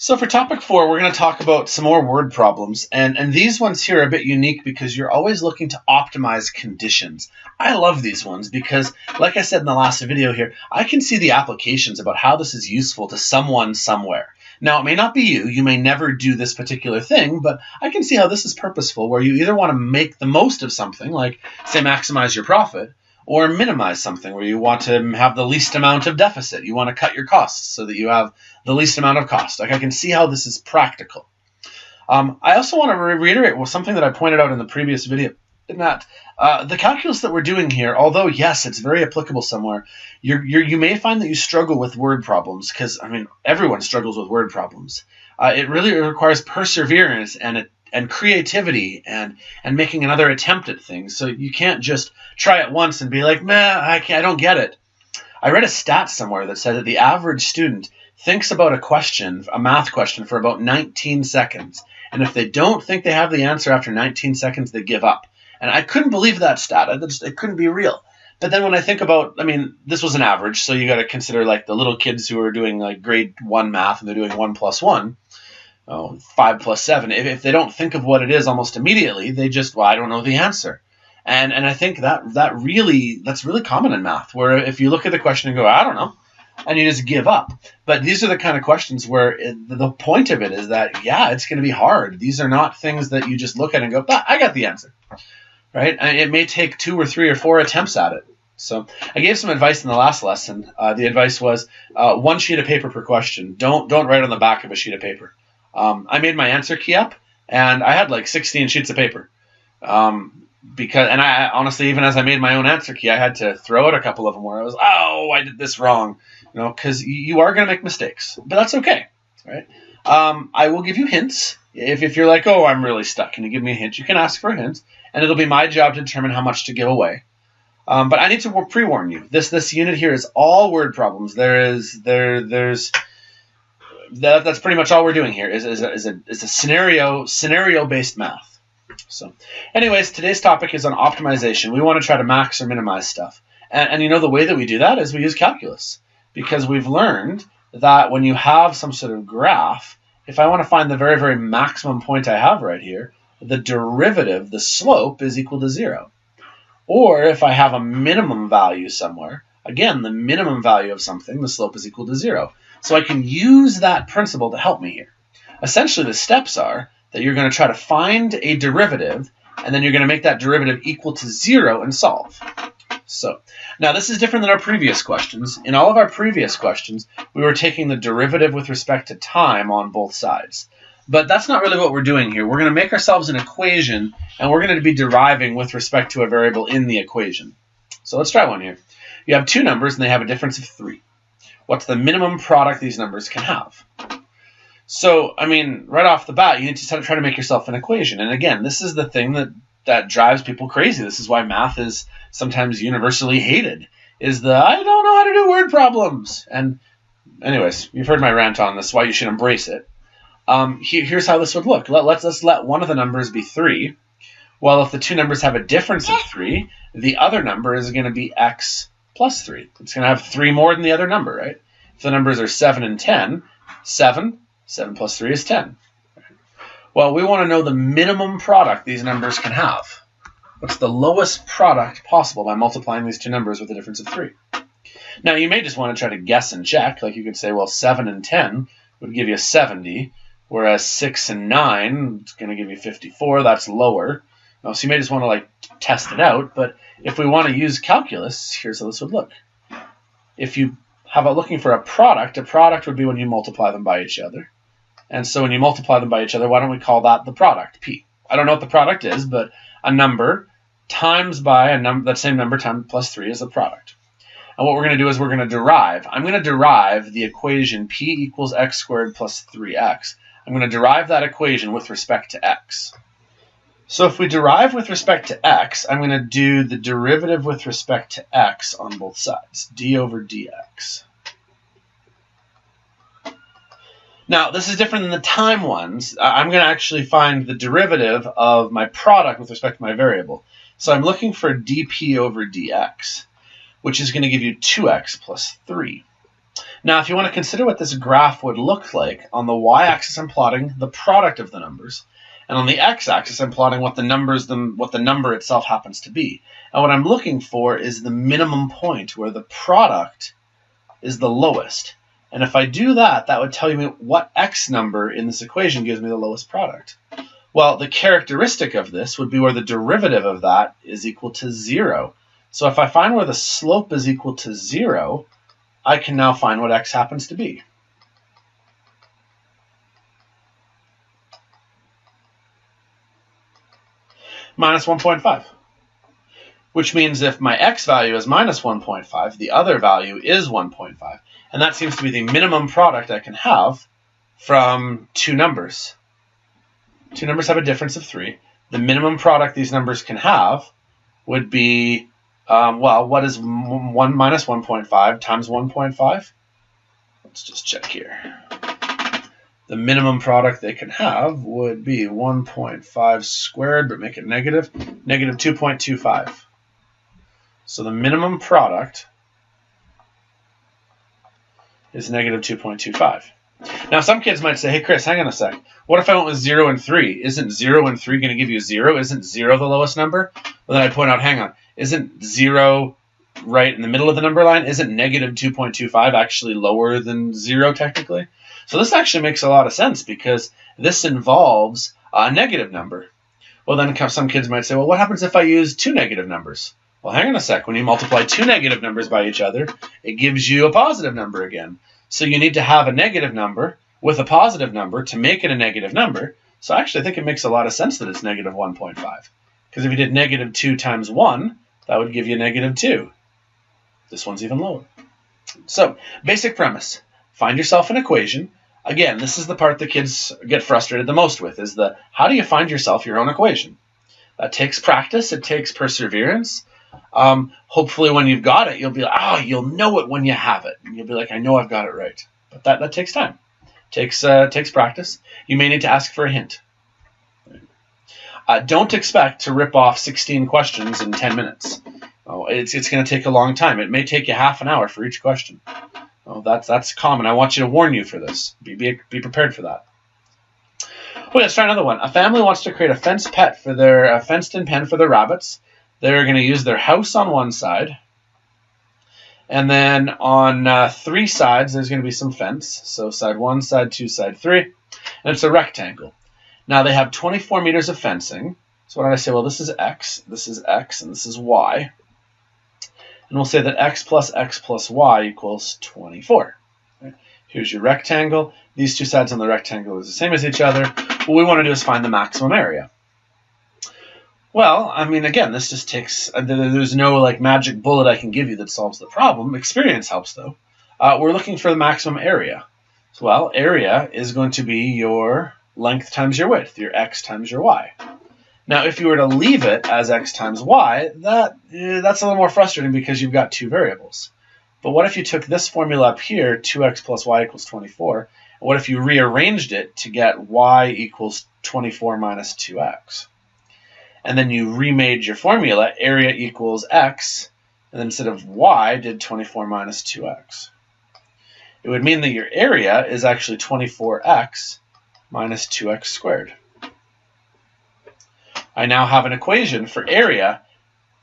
So for topic 4, we're going to talk about some more word problems. And these ones here are a bit unique because you're always looking to optimize conditions. I love these ones because, like I said in the last video here, I can see the applications about how this is useful to someone somewhere. Now, it may not be you. You may never do this particular thing, but I can see how this is purposeful, where you either want to make the most of something, like, say, maximize your profit, or minimize something where you want to have the least amount of deficit. You want to cut your costs so that you have the least amount of cost. Like, I can see how this is practical. I also want to reiterate something that I pointed out in the previous video, in that the calculus that we're doing here, although, yes, it's very applicable somewhere, you may find that you struggle with word problems because, I mean, everyone struggles with word problems. It really requires perseverance and creativity and making another attempt at things. So you can't just try it once and be like, meh, I don't get it. I read a stat somewhere that said that the average student thinks about a math question, for about 19 seconds. And if they don't think they have the answer after 19 seconds, they give up. And I couldn't believe that stat. It couldn't be real. But then when I think about, I mean, this was an average, so you got to consider like the little kids who are doing like grade 1 math and they're doing 1 plus 1. 5 plus 7. If they don't think of what it is almost immediately, they just, well, I don't know the answer. And I think that's really common in math, where if you look at the question and go, I don't know, and you just give up. But these are the kind of questions where the point of it is that, yeah, it's going to be hard. These are not things that you just look at and go, I got the answer, right? And it may take 2 or 3 or 4 attempts at it. So I gave some advice in the last lesson. The advice was 1 sheet of paper per question. Don't write on the back of a sheet of paper. I made my answer key up, and I had like 16 sheets of paper. And I honestly, even as I made my own answer key, I had to throw out a couple of them where I was, I did this wrong, because you are going to make mistakes, but that's okay, right? I will give you hints. If you're like, I'm really stuck, and you give me a hint, you can ask for a hint, and it'll be my job to determine how much to give away. But I need to pre-warn you. This unit here is all word problems. That's pretty much all we're doing here is a scenario-based math. So anyways, today's topic is on optimization. We want to try to max or minimize stuff. And the way that we do that is we use calculus, because we've learned that when you have some sort of graph, if I want to find the very, very maximum point I have right here, the derivative, the slope, is equal to 0. Or if I have a minimum value somewhere, again, the minimum value of something, the slope is equal to 0. So I can use that principle to help me here. Essentially, the steps are that you're going to try to find a derivative, and then you're going to make that derivative equal to 0 and solve. So now this is different than our previous questions. In all of our previous questions, we were taking the derivative with respect to time on both sides. But that's not really what we're doing here. We're going to make ourselves an equation, and we're going to be deriving with respect to a variable in the equation. So let's try one here. You have 2 numbers, and they have a difference of 3. What's the minimum product these numbers can have? So, I mean, right off the bat, you need to try to make yourself an equation. And again, this is the thing that drives people crazy. This is why math is sometimes universally hated, is I don't know how to do word problems. And anyways, you've heard my rant on this, why you should embrace it. Here's how this would look. Let's let one of the numbers be 3. Well, if the 2 numbers have a difference of 3, the other number is going to be x plus 3. It's going to have 3 more than the other number, right? If the numbers are 7 and 10, 7 plus 3 is 10. Well, we want to know the minimum product these numbers can have. What's the lowest product possible by multiplying these 2 numbers with a difference of 3? Now, you may just want to try to guess and check. Like you could say, well, 7 and 10 would give you 70, whereas 6 and 9 is going to give you 54. That's lower. So you may just want to test it out. But if we want to use calculus, here's how this would look. If you have looking for a product would be when you multiply them by each other. And so when you multiply them by each other, why don't we call that the product, P? I don't know what the product is, but a number times by that same number times plus 3 is a product. And what we're going to do is we're going to derive. I'm going to derive the equation P equals x squared plus 3x. I'm going to derive that equation with respect to x. So if we derive with respect to x, I'm going to do the derivative with respect to x on both sides, d over dx. Now, this is different than the time ones. I'm going to actually find the derivative of my product with respect to my variable. So I'm looking for dp over dx, which is going to give you 2x plus 3. Now, if you want to consider what this graph would look like, on the y-axis I'm plotting the product of the numbers, and on the x-axis I'm plotting what the number itself happens to be. And what I'm looking for is the minimum point where the product is the lowest. And if I do that, that would tell me what x number in this equation gives me the lowest product. Well, the characteristic of this would be where the derivative of that is equal to 0. So if I find where the slope is equal to 0, I can now find what x happens to be. Minus 1.5. Which means if my x value is minus 1.5, the other value is 1.5. And that seems to be the minimum product I can have from two numbers. Two numbers have a difference of 3. The minimum product these numbers can have would be, well, what is 1 minus 1.5 times 1.5? Let's just check here. The minimum product they can have would be 1.5 squared, but make it negative, negative 2.25. So the minimum product is negative 2.25. Now, some kids might say, hey, Chris, hang on a sec. What if I went with 0 and 3? Isn't 0 and 3 going to give you 0? Isn't 0 the lowest number? Well, then I point out, hang on, isn't 0 right in the middle of the number line? Isn't negative 2.25 actually lower than 0 technically? So this actually makes a lot of sense because this involves a negative number. Well, then some kids might say, well, what happens if I use two negative numbers? Well, hang on a sec. When you multiply two negative numbers by each other, it gives you a positive number again. So you need to have a negative number with a positive number to make it a negative number. So actually, I think it makes a lot of sense that it's negative 1.5. Because if you did negative 2 times 1, that would give you negative 2. This one's even lower. So, basic premise. Find yourself an equation. Again, this is the part that kids get frustrated the most with, is the how do you find yourself your own equation? That takes practice. It takes perseverance. Hopefully when you've got it, you'll be like, you'll know it when you have it. And you'll be like, I know I've got it right. But that takes time. Takes practice. You may need to ask for a hint. Don't expect to rip off 16 questions in 10 minutes. It's going to take a long time. It may take you half an hour for each question. That's common. I want you to warn you for this. Be prepared for that. Okay, let's try another one. A family wants to create a fenced fenced-in pen for their rabbits. They're going to use their house on one side. And then on 3 sides, there's going to be some fence. So side 1, side 2, side 3. And it's a rectangle. Now they have 24 meters of fencing. So what did I say? Well, this is x, and this is y. And we'll say that x plus y equals 24. Okay. Here's your rectangle. These two sides on the rectangle is the same as each other. What we want to do is find the maximum area. Well, I mean, again, this just takes, there's no like magic bullet I can give you that solves the problem. Experience helps, though. We're looking for the maximum area. So, well, area is going to be your length times your width, your x times your y. Now, if you were to leave it as x times y, that's a little more frustrating because you've got two variables. But what if you took this formula up here, 2x plus y equals 24, and what if you rearranged it to get y equals 24 minus 2x? And then you remade your formula, area equals x, and then instead of y, did 24 minus 2x. It would mean that your area is actually 24x minus 2x squared. I now have an equation for area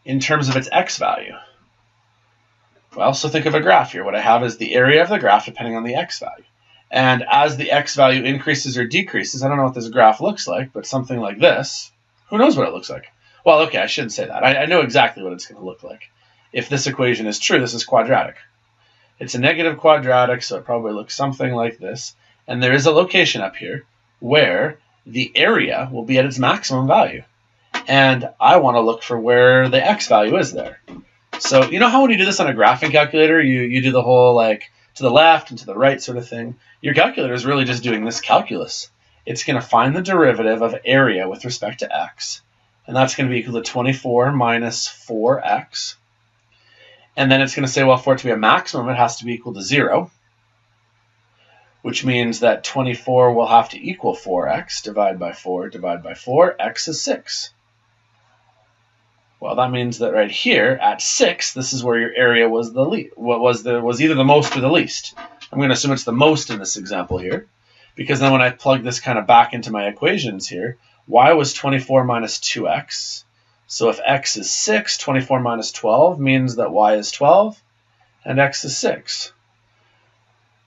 in terms of its x value. Well, so think of a graph here. What I have is the area of the graph depending on the x value. And as the x value increases or decreases, I don't know what this graph looks like, but something like this, who knows what it looks like? Well, okay, I shouldn't say that. I know exactly what it's going to look like. If this equation is true, this is quadratic. It's a negative quadratic, so it probably looks something like this. And there is a location up here where the area will be at its maximum value. And I want to look for where the x value is there. So you know how when you do this on a graphing calculator, you do the whole like to the left and to the right sort of thing? Your calculator is really just doing this calculus. It's going to find the derivative of area with respect to x. And that's going to be equal to 24 minus 4x. And then it's going to say, well, for it to be a maximum, it has to be equal to 0. Which means that 24 will have to equal 4x. Divide by 4, divide by 4. X is 6. Well, that means that right here at 6, this is where your area was the least. Was either the most or the least. I'm going to assume it's the most in this example here, because then when I plug this kind of back into my equations here, y was 24 minus 2x. So if x is 6, 24 minus 12 means that y is 12, and x is 6.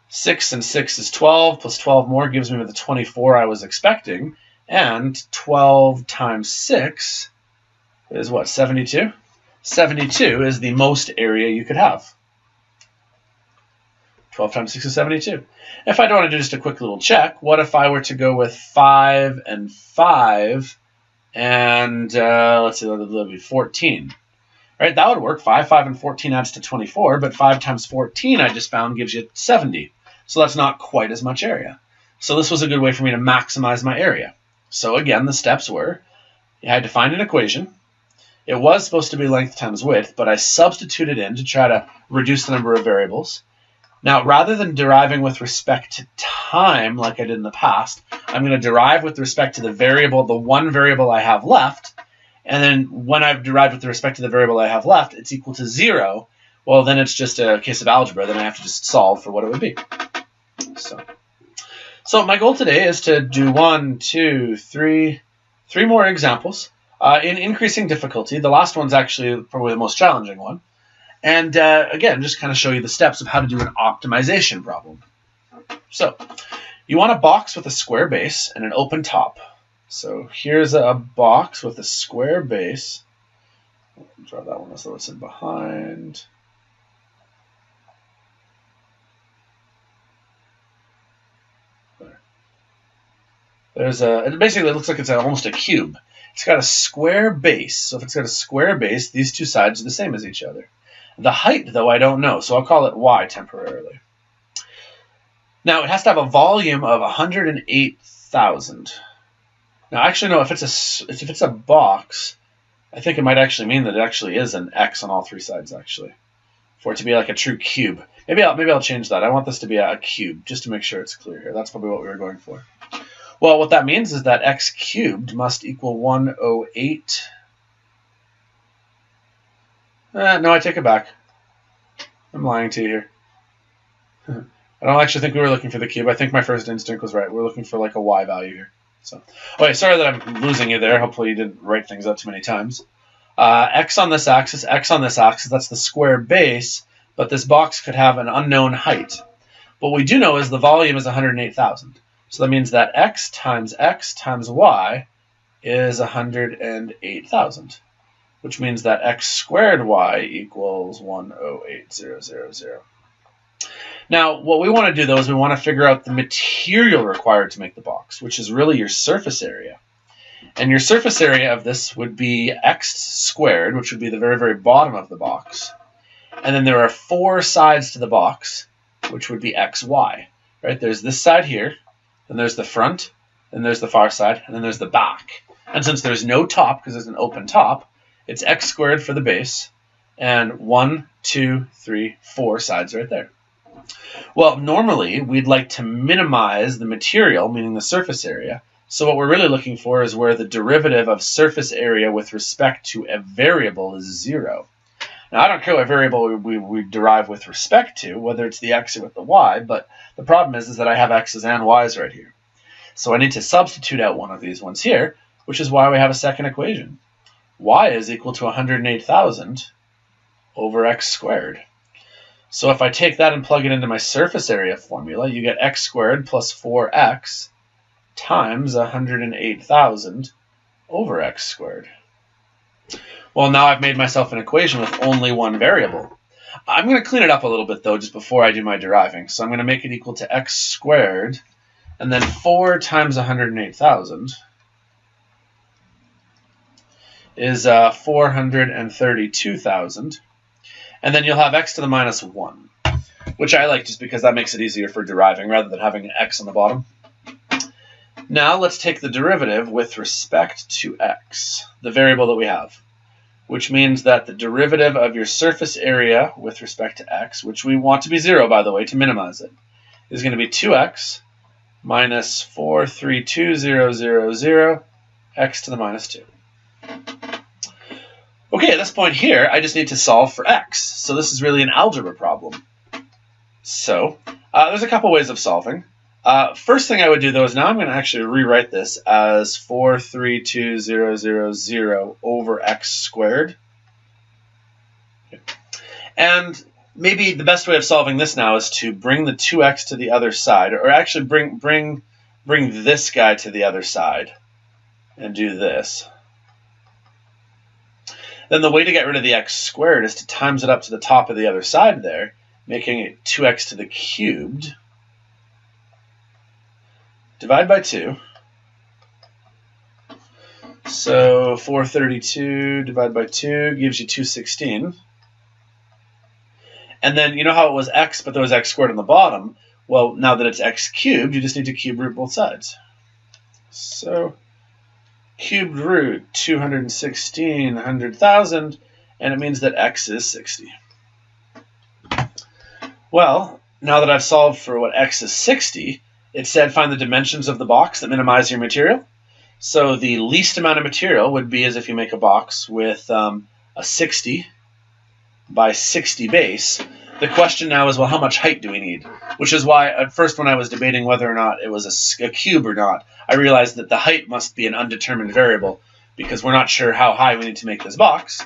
6 and 6 is 12, plus 12 more gives me the 24 I was expecting, and 12 times 6 is what, 72? 72 is the most area you could have. 12 times 6 is 72. If I don't want to do just a quick little check, what if I were to go with 5 and 5 and, let's see, that would be 14. Right, that would work. 5, 5, and 14 adds to 24, but 5 times 14 I just found gives you 70. So that's not quite as much area. So this was a good way for me to maximize my area. So again, the steps were, you had to find an equation. It was supposed to be length times width, but I substituted in to try to reduce the number of variables. Now, rather than deriving with respect to time like I did in the past, I'm going to derive with respect to the variable, the one variable I have left. And then when I've derived with respect to the variable I have left, it's equal to 0. Well, then it's just a case of algebra. Then I have to just solve for what it would be. So my goal today is to do 3 more examples in increasing difficulty. The last one's actually probably the most challenging one. And again, just kind of show you the steps of how to do an optimization problem. So you want a box with a square base and an open top. So here's a box with a square base. Draw that one so it's in behind. It basically looks like it's almost a cube. It's got a square base. So if it's got a square base, these two sides are the same as each other. The height, though, I don't know, so I'll call it y temporarily. Now, it has to have a volume of 108,000. Now, actually, no, if it's a box, I think it might actually mean that it actually is an x on all three sides, actually, for it to be like a true cube. Maybe I'll change that. I want this to be a cube, just to make sure it's clear here. That's probably what we were going for. Well, what that means is that x cubed must equal 108. No, I take it back. I'm lying to you here. I don't actually think we were looking for the cube. I think my first instinct was right. We're looking for like a y value here. So, okay, sorry that I'm losing you there. Hopefully you didn't write things up too many times. X on this axis, that's the square base, but this box could have an unknown height. What we do know is the volume is 108,000. So that means that x times y is 108,000, which means that x squared y equals 108,000. Now, what we want to do, though, is we want to figure out the material required to make the box, which is really your surface area. And your surface area of this would be x squared, which would be the very, very bottom of the box. And then there are 4 sides to the box, which would be xy. Right? There's this side here, then there's the front, then there's the far side, and then there's the back. And since there's no top, because there's an open top, it's x squared for the base, and 1, 2, 3, 4 sides right there. Well, normally, we'd like to minimize the material, meaning the surface area. So what we're really looking for is where the derivative of surface area with respect to a variable is 0. Now, I don't care what variable we derive with respect to, whether it's the x or with the y, but the problem is that I have x's and y's right here. So I need to substitute out one of these ones here, which is why we have a second equation. Y is equal to 108,000 over x squared. So if I take that and plug it into my surface area formula, you get x squared plus 4x times 108,000 over x squared. Well, now I've made myself an equation with only one variable. I'm going to clean it up a little bit, though, just before I do my deriving. So I'm going to make it equal to x squared, and then 4 times 108,000 is 432,000. And then you'll have x to the minus 1, which I like just because that makes it easier for deriving rather than having an x on the bottom. Now let's take the derivative with respect to x, the variable that we have, which means that the derivative of your surface area with respect to x, which we want to be 0, by the way, to minimize it, is going to be 2x minus 432,000, x to the minus 2. Okay, at this point here, I just need to solve for x. So this is really an algebra problem. So There's a couple ways of solving. First thing I would do, though, is now I'm going to actually rewrite this as 432,000 over x squared. Okay. And maybe the best way of solving this now is to bring the 2x to the other side, or actually bring this guy to the other side and do this. Then the way to get rid of the x squared is to times it up to the top of the other side there, making it 2x to the cubed. Divide by 2. So 432 divided by 2 gives you 216. And then you know how it was x, but there was x squared on the bottom? Well, now that it's x cubed, you just need to cube root both sides. So cubed root 216 100,000, and it means that x is 60. Well, now that I've solved for what x is 60, it said find the dimensions of the box that minimize your material. So the least amount of material would be as if you make a box with a 60 by 60 base. The question now is, well, how much height do we need? Which is why at first when I was debating whether or not it was a cube or not, I realized that the height must be an undetermined variable because we're not sure how high we need to make this box.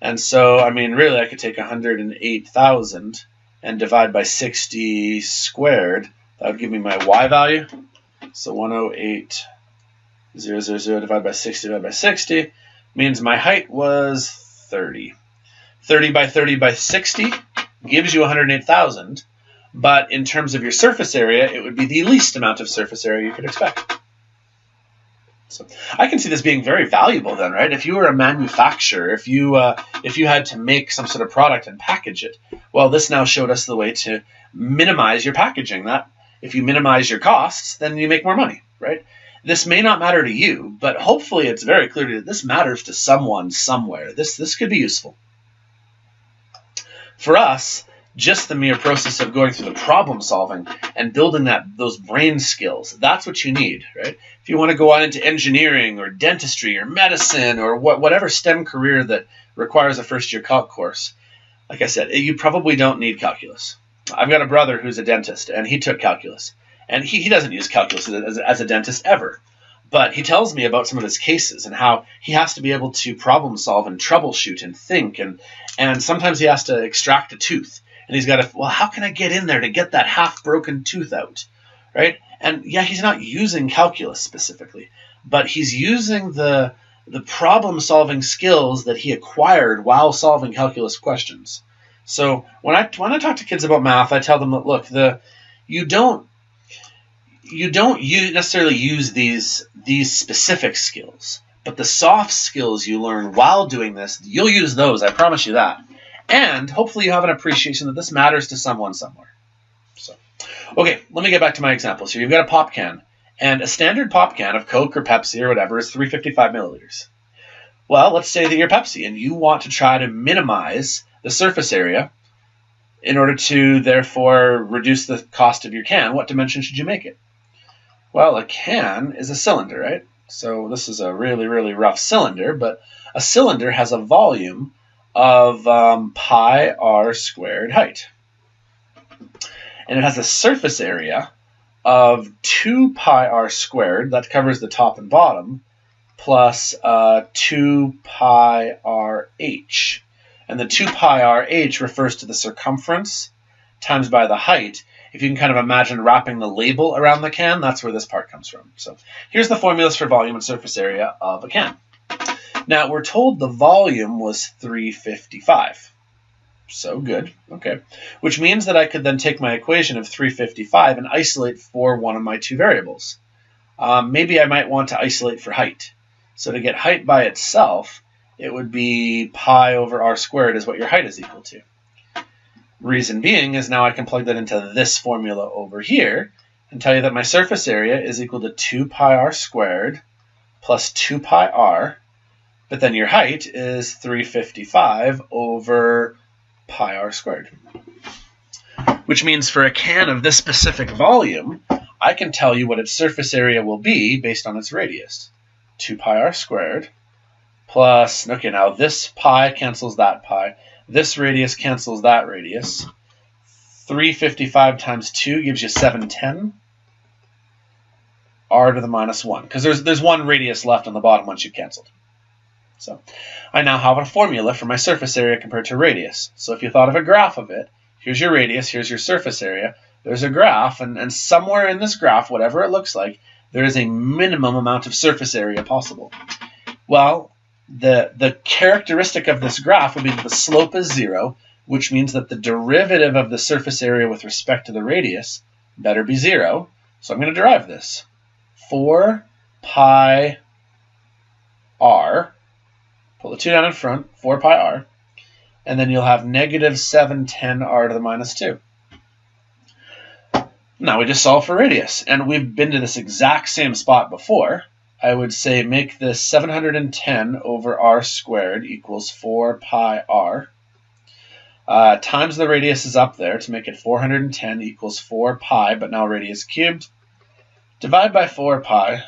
And so, I mean, really I could take 108,000 and divide by 60 squared. That would give me my y value. So 108,000 divided by 60 means my height was 30. 30 by 30 by 60 gives you 108,000. But in terms of your surface area, it would be the least amount of surface area you could expect. So I can see this being very valuable then, right? If you were a manufacturer, if you had to make some sort of product and package it, well, this now showed us the way to minimize your packaging. That if you minimize your costs, then you make more money, right? This may not matter to you, but hopefully it's very clear to you that this matters to someone somewhere. This could be useful. For us, just the mere process of going through the problem solving and building those brain skills, that's what you need, right? If you want to go on into engineering or dentistry or medicine or whatever STEM career that requires a first-year calc course, like I said, you probably don't need calculus. I've got a brother who's a dentist, and he took calculus. And he doesn't use calculus as a dentist ever. But he tells me about some of his cases and how he has to be able to problem solve and troubleshoot and think. And sometimes he has to extract a tooth. And he's got to, well, how can I get in there to get that half-broken tooth out, right? And yeah, he's not using calculus specifically, but he's using the problem-solving skills that he acquired while solving calculus questions. So when I talk to kids about math, I tell them that, look, you don't necessarily use these specific skills, but the soft skills you learn while doing this, you'll use those, I promise you that. And hopefully you have an appreciation that this matters to someone somewhere. So, okay, let me get back to my example. So you've got a pop can, and a standard pop can of Coke or Pepsi or whatever is 355 milliliters. Well, let's say that you're Pepsi, and you want to try to minimize the surface area in order to, therefore, reduce the cost of your can. What dimension should you make it? Well, a can is a cylinder, right? So this is a really, really rough cylinder, but a cylinder has a volume of pi r squared height. And it has a surface area of 2 pi r squared, that covers the top and bottom, plus 2 pi r h. And the 2 pi r h refers to the circumference times by the height. If you can kind of imagine wrapping the label around the can, that's where this part comes from. So here's the formulas for volume and surface area of a can. Now, we're told the volume was 355. So good, okay. Which means that I could then take my equation of 355 and isolate for one of my two variables. Maybe I might want to isolate for height. So to get height by itself, it would be pi over r squared is what your height is equal to. Reason being is now I can plug that into this formula over here and tell you that my surface area is equal to 2 pi r squared plus 2 pi r, but then your height is 355 over pi r squared. Which means for a can of this specific volume, I can tell you what its surface area will be based on its radius. 2 pi r squared plus, okay, now this pi cancels that pi. This radius cancels that radius. 355 times 2 gives you 710 r to the minus 1, because there's one radius left on the bottom once you've canceled. So I now have a formula for my surface area compared to radius. So if you thought of a graph of it, here's your radius, here's your surface area, there's a graph, and somewhere in this graph, whatever it looks like, there is a minimum amount of surface area possible. Well, the characteristic of this graph would be that the slope is 0, which means that the derivative of the surface area with respect to the radius better be 0. So I'm going to derive this. 4 pi r, pull the 2 down in front, 4 pi r, and then you'll have negative 710 r to the minus 2. Now we just solve for radius, and we've been to this exact same spot before. I would say make this 710 over r squared equals 4 pi r. Times the radius is up there to make it 410 equals 4 pi, but now radius cubed. Divide by 4 pi.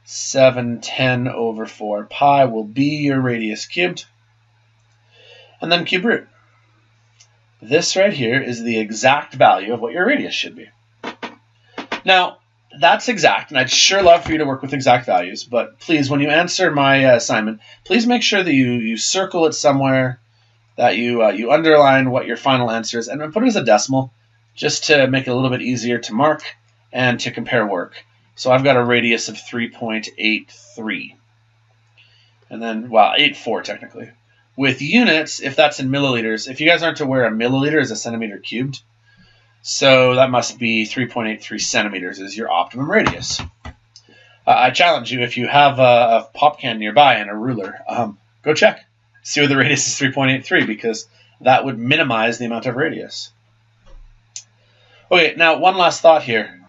710 over 4 pi will be your radius cubed. And then cube root. This right here is the exact value of what your radius should be. Now, that's exact, and I'd sure love for you to work with exact values, but please, when you answer my assignment, please make sure that you circle it somewhere, that you underline what your final answer is, and then put it as a decimal, just to make it a little bit easier to mark and to compare work. So I've got a radius of 3.83, and then, well, 84 technically. With units, if that's in milliliters, if you guys aren't aware, a milliliter is a centimeter cubed. So that must be 3.83 centimeters is your optimum radius. I challenge you, if you have a pop can nearby and a ruler, go check. See where the radius is 3.83, because that would minimize the amount of radius. Okay, now one last thought here.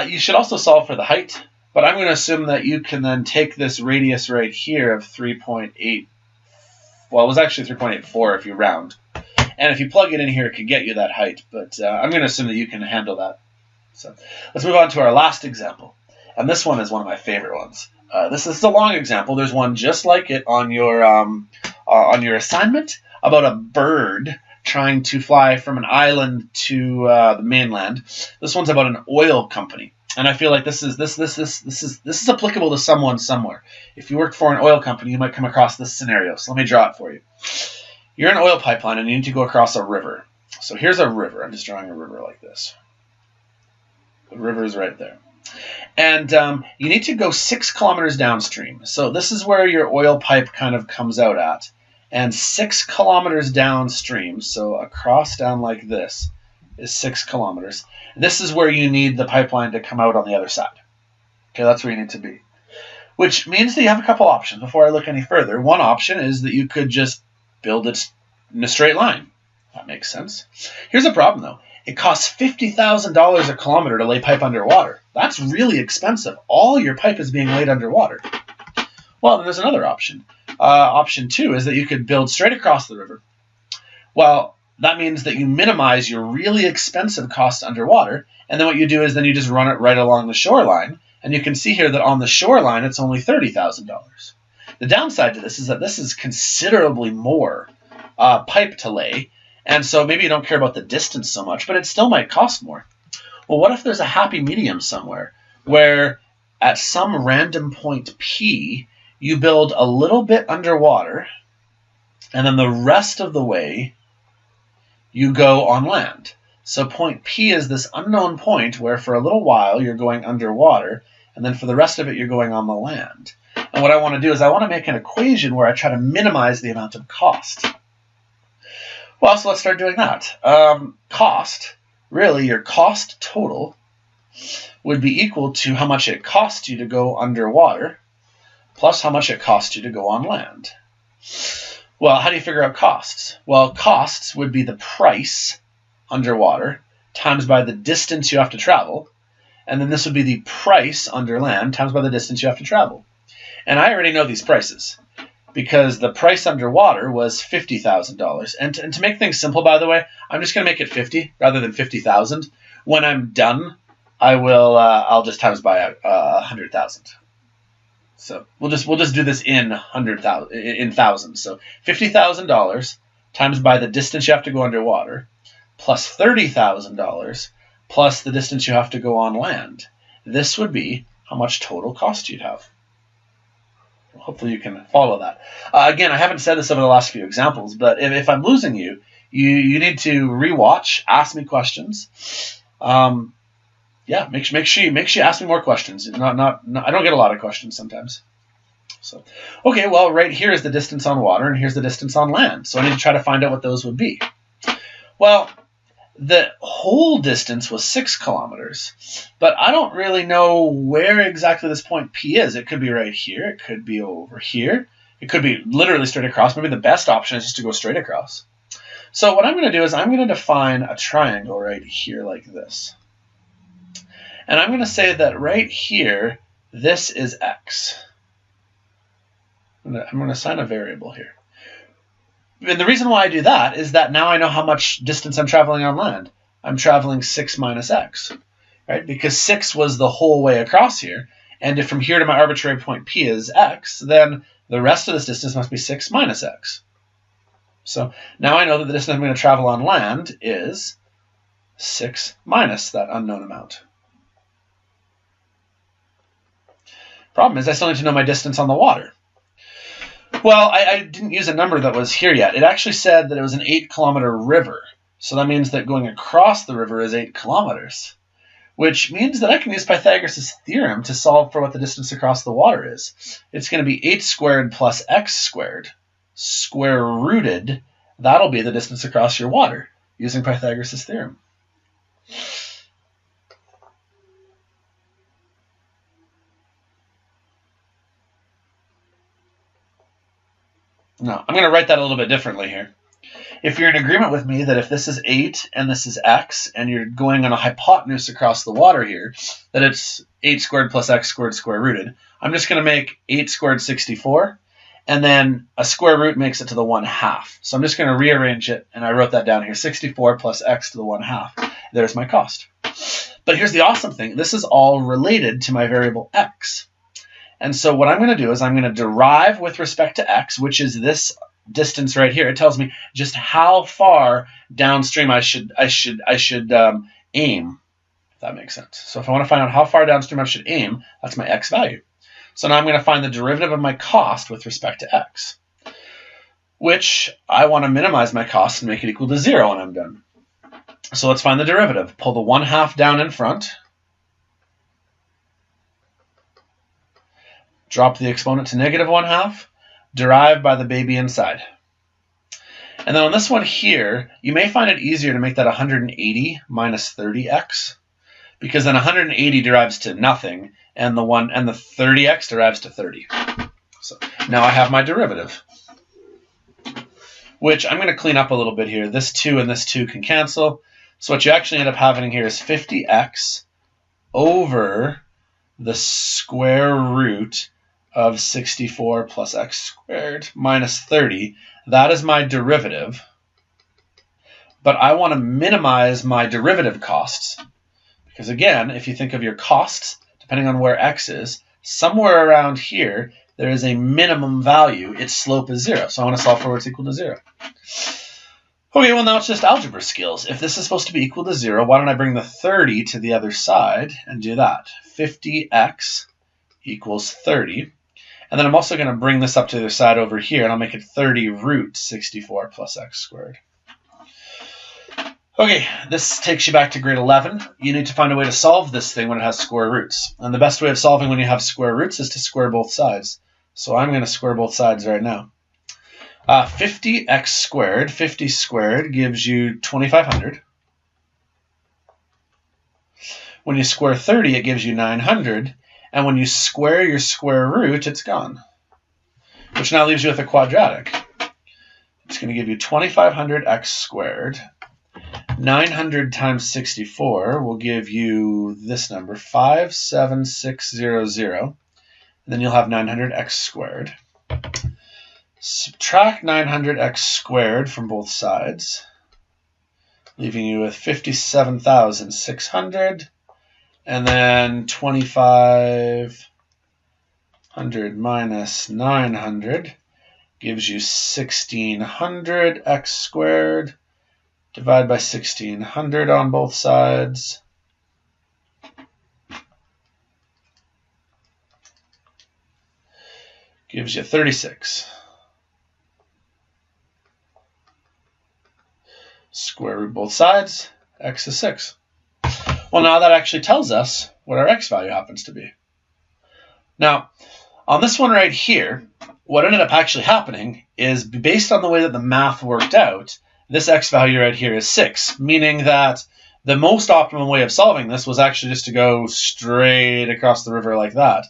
You should also solve for the height, but I'm going to assume that you can then take this radius right here of 3.8. Well, it was actually 3.84 if you round. And if you plug it in here, it could get you that height. But I'm going to assume that you can handle that. So let's move on to our last example. And this one is one of my favorite ones. This is a long example. There's one just like it on your assignment about a bird trying to fly from an island to the mainland. This one's about an oil company. And I feel like this is applicable to someone somewhere. If you work for an oil company, you might come across this scenario. So let me draw it for you. You're in an oil pipeline and you need to go across a river. So here's a river. I'm just drawing a river like this. The river is right there. And you need to go 6 kilometers downstream. So this is where your oil pipe kind of comes out at. And 6 kilometers downstream, so across down like this, is 6 kilometers. This is where you need the pipeline to come out on the other side. Okay, that's where you need to be. Which means that you have a couple options before I look any further. One option is that you could just build it in a straight line. That makes sense. Here's a problem, though. It costs $50,000 a kilometer to lay pipe underwater. That's really expensive. All your pipe is being laid underwater. Well, then there's another option. Option 2 is that you could build straight across the river. Well, that means that you minimize your really expensive costs underwater, and then what you do is then you just run it right along the shoreline, and you can see here that on the shoreline it's only $30,000. The downside to this is that this is considerably more pipe to lay, and so maybe you don't care about the distance so much, but it still might cost more. Well, what if there's a happy medium somewhere where at some random point P, you build a little bit underwater, and then the rest of the way you go on land. So point P is this unknown point where for a little while you're going underwater, and then for the rest of it you're going on the land. And what I want to do is I want to make an equation where I try to minimize the amount of cost. Well, so let's start doing that. Cost, really your cost total, would be equal to how much it costs you to go underwater plus how much it costs you to go on land. Well, how do you figure out costs? Well, costs would be the price underwater times by the distance you have to travel, and then this would be the price under land times by the distance you have to travel. And I already know these prices because the price underwater was $50,000. And to make things simple, by the way, I'm just going to make it 50 rather than 50,000. When I'm done, I'll just times by 100,000. So we'll just do this in thousands. So $50,000 times by the distance you have to go underwater plus $30,000 plus the distance you have to go on land. This would be how much total cost you'd have. Hopefully you can follow that. Again, I haven't said this over the last few examples, but if I'm losing you, you need to rewatch, ask me questions. Yeah, make sure you ask me more questions. Not I don't get a lot of questions sometimes. So, okay, well, right here is the distance on water, and here's the distance on land. So I need to try to find out what those would be. Well, the whole distance was 6 kilometers, but I don't really know where exactly this point P is. It could be right here. It could be over here. It could be literally straight across. Maybe the best option is just to go straight across. So what I'm going to do is I'm going to define a triangle right here like this. And I'm going to say that right here, this is x. I'm going to assign a variable here. And the reason why I do that is that now I know how much distance I'm traveling on land. I'm traveling 6 minus x, right? Because 6 was the whole way across here. And if from here to my arbitrary point P is x, then the rest of this distance must be 6 minus x. So now I know that the distance I'm going to travel on land is 6 minus that unknown amount. Problem is I still need to know my distance on the water. Well, I didn't use a number that was here yet. It actually said that it was an 8-kilometer river. So that means that going across the river is 8 kilometers, which means that I can use Pythagoras' theorem to solve for what the distance across the water is. It's going to be 8 squared plus x squared, square rooted. That'll be the distance across your water using Pythagoras' theorem. Now, I'm going to write that a little bit differently here. If you're in agreement with me that if this is 8 and this is x, and you're going on a hypotenuse across the water here, that it's 8 squared plus x squared square rooted, I'm just going to make 8 squared 64, and then a square root makes it to the 1/2. So I'm just going to rearrange it, and I wrote that down here, 64 plus x to the 1/2. There's my cost. But here's the awesome thing. This is all related to my variable x. And so what I'm going to do is I'm going to derive with respect to x, which is this distance right here. It tells me just how far downstream I should aim, if that makes sense. So if I want to find out how far downstream I should aim, that's my x value. So now I'm going to find the derivative of my cost with respect to x, which I want to minimize my cost and make it equal to 0 when I'm done. So let's find the derivative. Pull the 1/2 down in front. Drop the exponent to negative 1/2, derive by the baby inside. And then on this one here, you may find it easier to make that 180 minus 30x, because then 180 derives to nothing, and the 30x derives to 30. So now I have my derivative, which I'm going to clean up a little bit here. This 2 and this 2 can cancel. So what you actually end up having here is 50x over the square root of 64 plus x squared minus 30. That is my derivative. But I want to minimize my derivative costs. Because again, if you think of your costs, depending on where x is, somewhere around here, there is a minimum value. Its slope is 0. So I want to solve for where it's equal to 0. Okay, well now it's just algebra skills. If this is supposed to be equal to 0, why don't I bring the 30 to the other side and do that? 50x equals 30. And then I'm also going to bring this up to the other side over here, and I'll make it 30 root 64 plus x squared. Okay, this takes you back to grade 11. You need to find a way to solve this thing when it has square roots. And the best way of solving when you have square roots is to square both sides. So I'm going to square both sides right now. 50x squared, 50 squared gives you 2,500. When you square 30, it gives you 900. And when you square your square root, it's gone. Which now leaves you with a quadratic. It's going to give you 2,500x squared. 900 times 64 will give you this number, 57600. And then you'll have 900x squared. Subtract 900x squared from both sides, leaving you with 57,600. And then 2,500 minus 900 gives you 1,600x squared Divide by 1600 on both sides. Gives you 36. Square root both sides, x is 6. Well, now that actually tells us what our x value happens to be. Now, on this one right here, what ended up actually happening is, based on the way that the math worked out, this x value right here is 6, meaning that the most optimum way of solving this was actually just to go straight across the river like that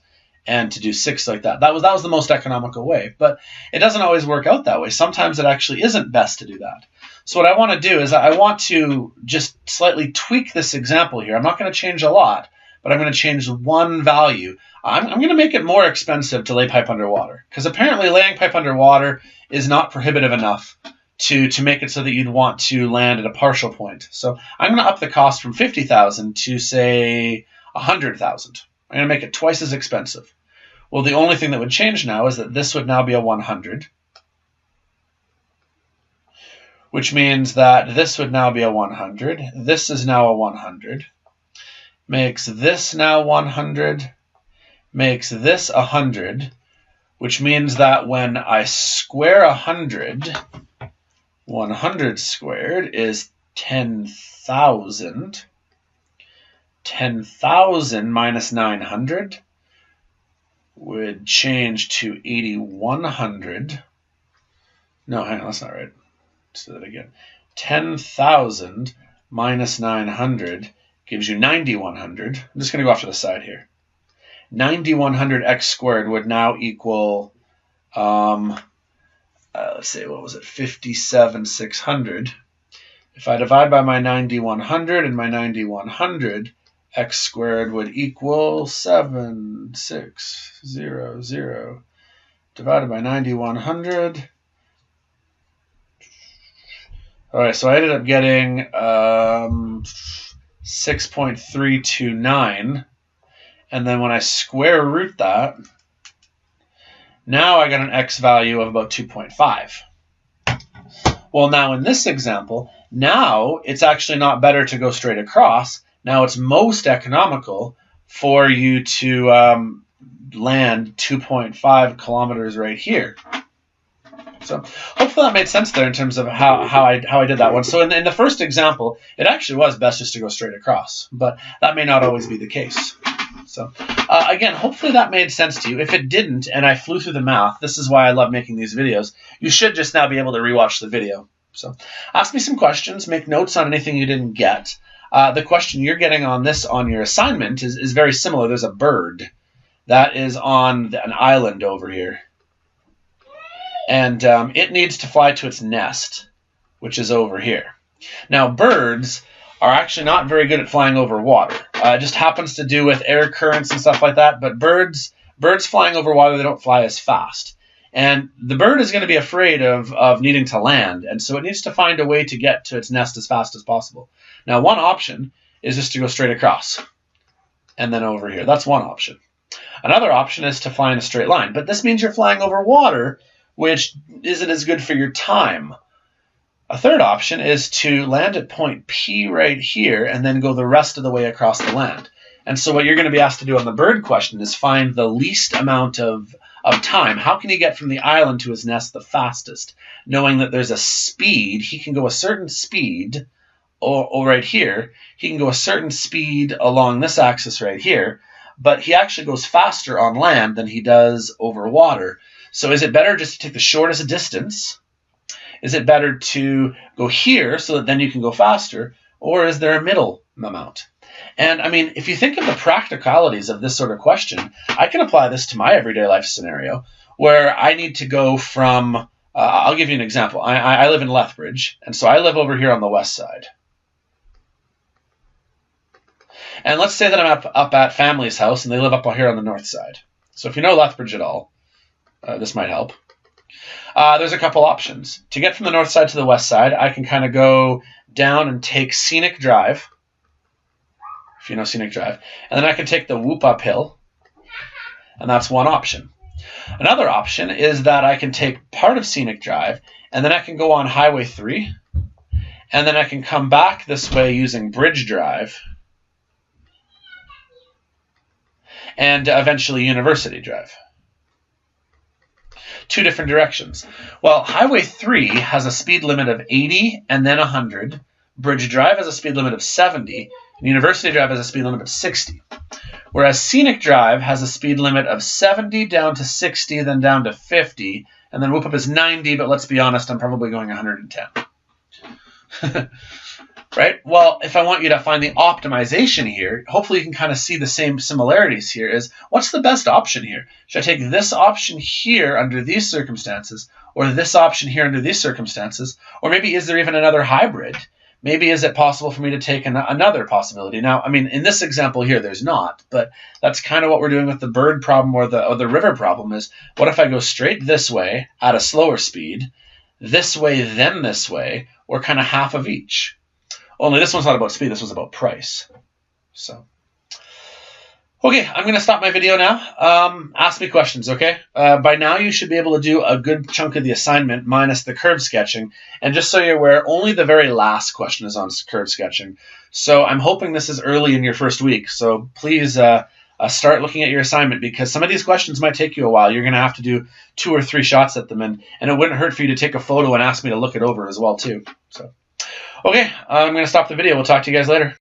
and to do 6 like that. That was the most economical way, but it doesn't always work out that way. Sometimes it actually isn't best to do that. So what I want to do is I want to just slightly tweak this example here. I'm not going to change a lot, but I'm going to change one value. I'm going to make it more expensive to lay pipe underwater, because apparently laying pipe underwater is not prohibitive enough to make it so that you'd want to land at a partial point. So I'm going to up the cost from 50,000 to, say, 100,000. I'm going to make it twice as expensive. Well, the only thing that would change now is that this would now be a 100, which means that this would now be a 100. This is now a 100. Makes this now 100. Makes this 100, which means that when I square 100, 100 squared is 10,000. 10,000 minus 900 would change to 8,100. No, hang on, that's not right. Let's do that again. 10,000 minus 900 gives you 9,100. I'm just going to go off to the side here. 9,100 x squared would now equal, let's say, what was it, 57,600. If I divide by my 9,100 and my 9,100, x squared would equal 7,600 divided by 9,100. All right, so I ended up getting 6.329. And then when I square root that, now I got an x value of about 2.5. Well, now in this example, now it's actually not better to go straight across. Now it's most economical for you to land 2.5 kilometers right here. So hopefully that made sense there in terms of how I did that one. So in the first example, it actually was best just to go straight across, but that may not always be the case. So again, hopefully that made sense to you. If it didn't, and I flew through the math, this is why I love making these videos, you should just now be able to rewatch the video. So ask me some questions, make notes on anything you didn't get. The question you're getting on your assignment is very similar. There's a bird that is on an island over here. And it needs to fly to its nest, which is over here. Now, birds are actually not very good at flying over water. It just happens to do with air currents and stuff like that. But birds flying over water, they don't fly as fast. And the bird is going to be afraid of needing to land. And so it needs to find a way to get to its nest as fast as possible. Now, one option is just to go straight across and then over here. That's one option. Another option is to fly in a straight line. But this means you're flying over water, which isn't as good for your time. A third option is to land at point P right here and then go the rest of the way across the land. And so what you're going to be asked to do on the bird question is find the least amount of time. How can he get from the island to his nest the fastest? Knowing that there's a speed, he can go a certain speed, or right here, he can go a certain speed along this axis right here, but he actually goes faster on land than he does over water. So is it better just to take the shortest distance? Is it better to go here so that then you can go faster? Or is there a middle amount? And I mean, if you think of the practicalities of this sort of question, I can apply this to my everyday life scenario where I need to go from, I'll give you an example. I live in Lethbridge, and so I live over here on the west side. And let's say that I'm up at family's house and they live up here on the north side. So if you know Lethbridge at all, this might help. There's a couple options. To get from the north side to the west side, I can kind of go down and take Scenic Drive, if you know Scenic Drive, and then I can take the Whoop uphill, and that's one option. Another option is that I can take part of Scenic Drive, and then I can go on Highway 3, And then I can come back this way using bridge drive and eventually University Drive. Two different directions. Well, Highway 3 has a speed limit of 80 and then 100. Bridge Drive has a speed limit of 70. And University Drive has a speed limit of 60. Whereas Scenic Drive has a speed limit of 70 down to 60, then down to 50, and then Whoop Up is 90, but let's be honest, I'm probably going 110. Right? Well, if I want you to find the optimization here, hopefully you can kind of see the same similarities here is, what's the best option here? Should I take this option here under these circumstances, or this option here under these circumstances? Or maybe is there even another hybrid? Maybe is it possible for me to take another possibility? Now, I mean, in this example here, there's not, but that's kind of what we're doing with the bird problem or the river problem is, what if I go straight this way at a slower speed, this way, then this way, or kind of half of each? Only this one's not about speed, this one's about price. So, okay, I'm going to stop my video now. Ask me questions, okay? By now you should be able to do a good chunk of the assignment minus the curve sketching. And just so you're aware, only the very last question is on curve sketching. So I'm hoping this is early in your first week. So please start looking at your assignment because some of these questions might take you a while. You're going to have to do 2 or 3 shots at them. And it wouldn't hurt for you to take a photo and ask me to look it over as well too. So. Okay, I'm going to stop the video. We'll talk to you guys later.